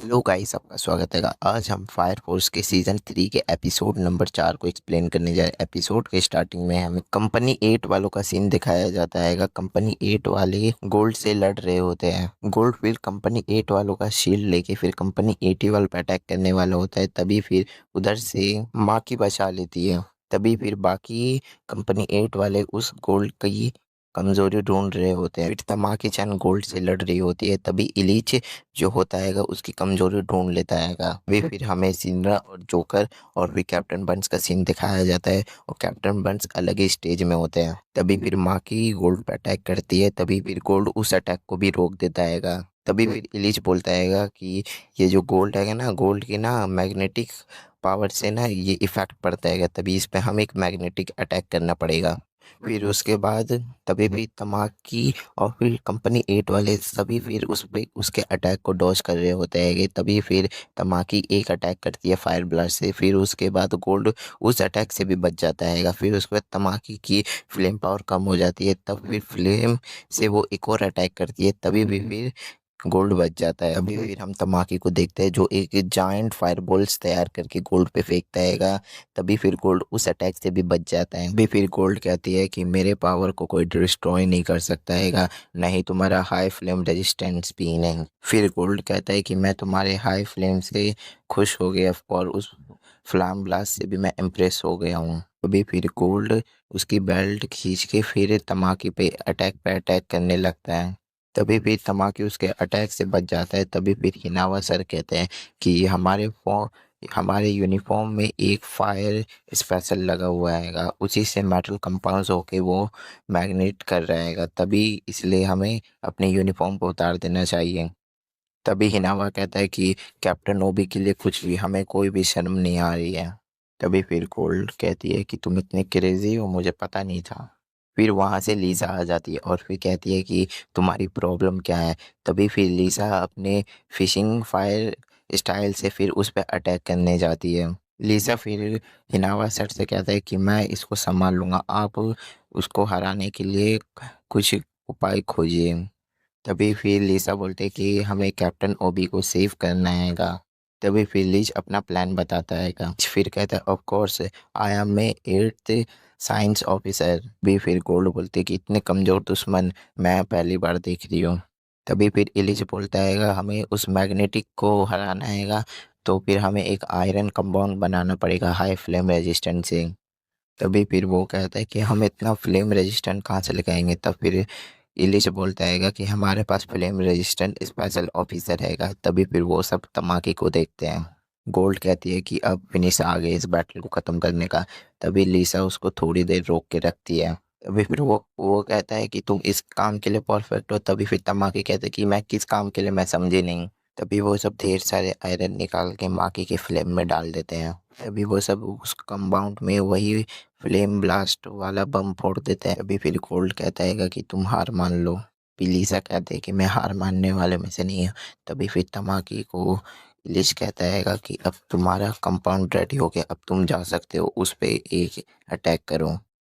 Hello guys, आपका स्वागत है। आज हम फायर फोर्स के सीज़न 3 के एपिसोड नंबर 4 को एक्सप्लेन करने जा रहे हैं। एपिसोड के स्टार्टिंग में हमें कंपनी 8 वालों का सीन दिखाया जाता है। कंपनी 8 वाले गोल्ड से लड़ रहे होते हैं। गोल्ड फिर कंपनी 8 वालों का शील्ड लेके फिर कंपनी 80 वालों पर अटैक करने वाला होता है। तभी फिर उधर से माकी बचा लेती है। तभी फिर बाकी कंपनी 8 वाले उस गोल्ड की कमजोरी ढूंढ रहे होते हैं। फिर तमाकी चैन गोल्ड से लड़ रही होती है। तभी इलीच जो होता हैगा उसकी कमजोरी ढूंढ लेता हैगा। वे फिर हमें सिंड्रा और जोकर और फिर कैप्टन बंस का सीन दिखाया जाता है और कैप्टन बंस अलग ही स्टेज में होते हैं। तभी फिर माकी गोल्ड पर अटैक करती है। तभी फिर गोल्ड उस अटैक को भी रोक देता हैगा। तभी फिर इलीच बोलता हैगा कि ये जो गोल्ड हैगा ना, गोल्ड की ना मैग्नेटिक पावर से ना ये इफेक्ट पड़ता हैगा। तभी इस पे हमें एक मैग्नेटिक अटैक करना पड़ेगा। फिर उसके बाद तभी भी तमाकी और फिर कंपनी 8 वाले सभी फिर उस पे उसके अटैक को डॉज कर रहे होते हैं। तभी फिर तमाकी एक अटैक करती है फायर ब्लास्ट से। फिर उसके बाद गोल्ड उस अटैक से भी बच जाता है। फिर उसके बाद तमाकी की फ्लेम पावर कम हो जाती है। तब फिर फ्लेम से वो एक और अटैक करती है। तभी भी फिर गोल्ड बच जाता है। अभी फिर हम तमाकी को देखते हैं जो एक जायंट फायर बॉल्स तैयार करके गोल्ड पे फेंकता हैगा। तभी फिर गोल्ड उस अटैक से भी बच जाता है। अभी फिर गोल्ड कहती है कि मेरे पावर को कोई डिस्ट्रॉय नहीं कर सकता हैगा, नहीं तुम्हारा हाई फ्लेम रेजिस्टेंस भी नहीं। फिर गोल्ड कहता है कि मैं तुम्हारे हाई फ्लेम से खुश हो गया और उस फ्लाम ब्लास्ट से भी मैं इम्प्रेस हो गया हूँ। अभी फिर गोल्ड उसकी बेल्ट खींच के फिर तमाकी पे अटैक करने लगता है। तभी फिर तमाकी उसके अटैक से बच जाता है। तभी फिर हिनावा सर कहते हैं कि हमारे यूनिफॉर्म में एक फायर स्पेशल लगा हुआ हैगा, उसी से मेटल कंपाउंड होके वो मैग्नेट कर रहेगा। तभी इसलिए हमें अपने यूनिफॉर्म को उतार देना चाहिए। तभी हिनावा कहता है कि कैप्टन ओबी के लिए कुछ भी, हमें कोई भी शर्म नहीं आ रही है। तभी फिर गोल्ड कहती है कि तुम इतने क्रेजी हो, मुझे पता नहीं था। फिर वहाँ से लीसा आ जाती है और फिर कहती है कि तुम्हारी प्रॉब्लम क्या है। तभी फिर लीसा अपने फिशिंग फायर स्टाइल से फिर उस पर अटैक करने जाती है। लीसा फिर हिनावा सर से कहता है कि मैं इसको संभाल लूँगा, आप उसको हराने के लिए कुछ उपाय खोजिए। तभी फिर लीसा बोलते कि हमें कैप्टन ओबी को सेव करना हैगा। तभी फिर लीज अपना प्लान बताता हैगा। फिर कहता है of course I am may 8th science officer. भी फिर गोल्ड बोलते कि इतने कमजोर दुश्मन मैं पहली बार देख रही हूँ। तभी फिर इलिज बोलता हैगा हमें उस मैग्नेटिक को हराना हैगा, तो फिर हमें एक आयरन कंपाउंड बनाना पड़ेगा हाई फ्लेम रेजिस्टेंट से। तभी फिर वो कहता है कि हम इतना फ्लेम रेजिस्टेंट कहाँ से लगाएंगे। तब फिर इलिश बोलता हैगा कि हमारे पास फ्लेम रेजिस्टेंट स्पेशल ऑफिसर हैगा। तभी फिर वो सब तमाके को देखते हैं। गोल्ड कहती है कि अब फिनिश आ गए इस बैटल को ख़त्म करने का। तभी लीसा उसको थोड़ी देर रोक के रखती है। तभी फिर वो कहता है कि तुम इस काम के लिए परफेक्ट हो। तभी फिर तमाके कहते हैं कि मैं किस काम के लिए, मैं समझी नहीं। तभी वो सब ढेर सारे आयरन निकाल के माकी के फ्लेम में डाल देते हैं। तभी वो सब उस कंपाउंड में वही फ्लेम ब्लास्ट वाला बम फोड़ देता है। अभी फिर गोल्ड कहता है कि तुम हार मान लो। पिलीसा कहते हैं कि मैं हार मानने वाले में से नहीं हूँ। तभी फिर तमाकी को इलिश कहता है कि अब तुम्हारा कंपाउंड रेडी हो गया, अब तुम जा सकते हो, उस पे एक अटैक करो।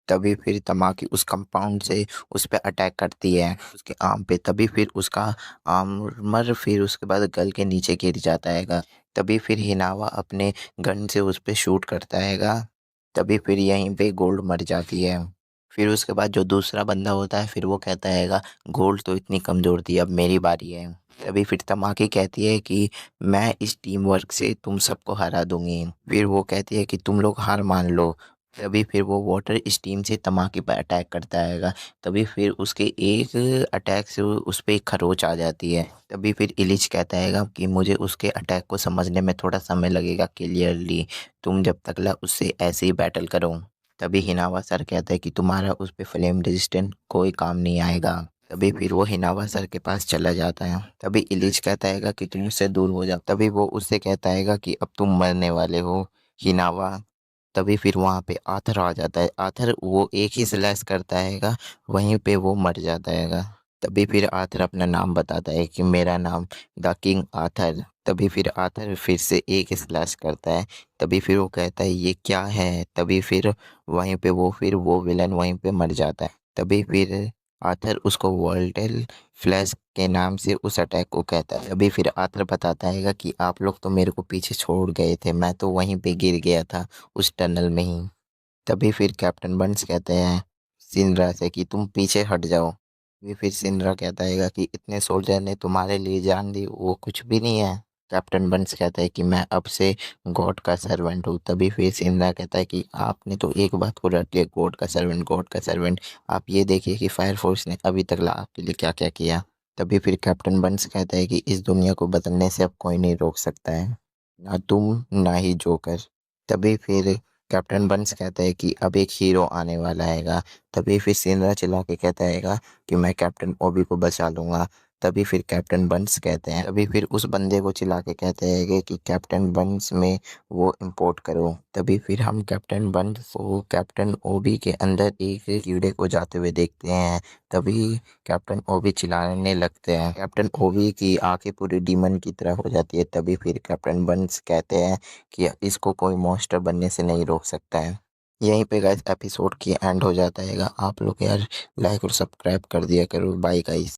तभी फिर तमाकी उस कंपाउंड से उस पे अटैक करती है, उसके आर्म पे। तभी फिर उसका आर्मर फिर उसके बाद गल के नीचे गिर जाता है। तभी फिर हिनावा अपने गन से उस पे शूट करता हैगा। तभी फिर यहीं पे गोल्ड मर जाती है। फिर उसके बाद जो दूसरा बंदा होता है फिर वो कहता हैगा गोल्ड तो इतनी कमज़ोर थी, अब मेरी बारी है। तभी फिर तमाकी कहती है कि मैं इस टीम वर्क से तुम सबको हरा दूंगी। फिर वो कहती है कि तुम लोग हार मान लो। तभी फिर वो वाटर स्टीम से तमाकी पर अटैक करता हैगा। तभी फिर उसके एक अटैक से उस पर एक खरोच आ जाती है। तभी फिर इलिच कहता हैगा कि मुझे उसके अटैक को समझने में थोड़ा समय लगेगा क्लियरली, तुम जब तक ला उससे ऐसे ही बैटल करो। तभी हिनावा सर कहता है कि तुम्हारा उस पे फ्लेम रेजिस्टेंट कोई काम नहीं आएगा। तभी फिर वो हिनावा सर के पास चला जाता है। तभी इलिच कहता है कि तुम उससे दूर हो जाओ। तभी वो उससे कहता है कि अब तुम मरने वाले हो हिनावा। तभी फिर वहाँ पे आथर आ जाता है। आथर वो एक ही स्लैश करता हैगा, वहीं पे वो मर जाता हैगा। तभी फिर आथर अपना नाम बताता है कि मेरा नाम द किंग आथर। तभी फिर आथर फिर से एक स्लैश करता है। तभी फिर वो कहता है ये क्या है। तभी फिर वहीं पे वो विलन वहीं पे मर जाता है। तभी फिर आर्थर उसको वॉल्टेल फ्लैश के नाम से उस अटैक को कहता है। अभी फिर आर्थर बताता है कि आप लोग तो मेरे को पीछे छोड़ गए थे, मैं तो वहीं पे गिर गया था उस टनल में ही। तभी फिर कैप्टन बंस कहते हैं सिंद्रा से कि तुम पीछे हट जाओ। भी फिर सिंद्रा कहता है कि इतने सोल्जर ने तुम्हारे लिए जान दी, वो कुछ भी नहीं है। कैप्टन बंस कहता है कि मैं अब से गॉड का सर्वेंट हूँ। तभी फिर सिंद्रा कहता है कि आपने तो एक बात को रट लिया, गॉड का सर्वेंट, गॉड का सर्वेंट। आप ये देखिए कि फायर फोर्स ने अभी तक आपके लिए क्या क्या किया। तभी फिर कैप्टन बंस कहता है कि इस दुनिया को बदलने से अब कोई नहीं रोक सकता है, ना तुम ना ही जोकर। तभी फिर कैप्टन बंस कहता है कि अब एक हीरो आने वाला हैगा। तभी फिर सिंद्रा चिल्ला के कहता हैगा कि मैं कैप्टन ओबी को बचा लूँगा। तभी फिर कैप्टन बंस कहते हैं, तभी फिर उस बंदे को चिल्ला के कहते हैं कि कैप्टन बंस में वो इंपोर्ट करो। तभी फिर हम कैप्टन बंस को कैप्टन ओबी के अंदर एक कीड़े को जाते हुए देखते हैं। तभी कैप्टन ओबी चिल्लाने लगते हैं, कैप्टन ओबी की आंखें पूरी डीमन की तरह हो जाती है। तभी फिर कैप्टन बंस कहते हैं कि इसको कोई मॉन्स्टर बनने से नहीं रोक सकता है। यहीं पे गाइस एपिसोड की एंड हो जाता है। आप लोग यार लाइक और सब्सक्राइब कर दिया करो। Bye guys.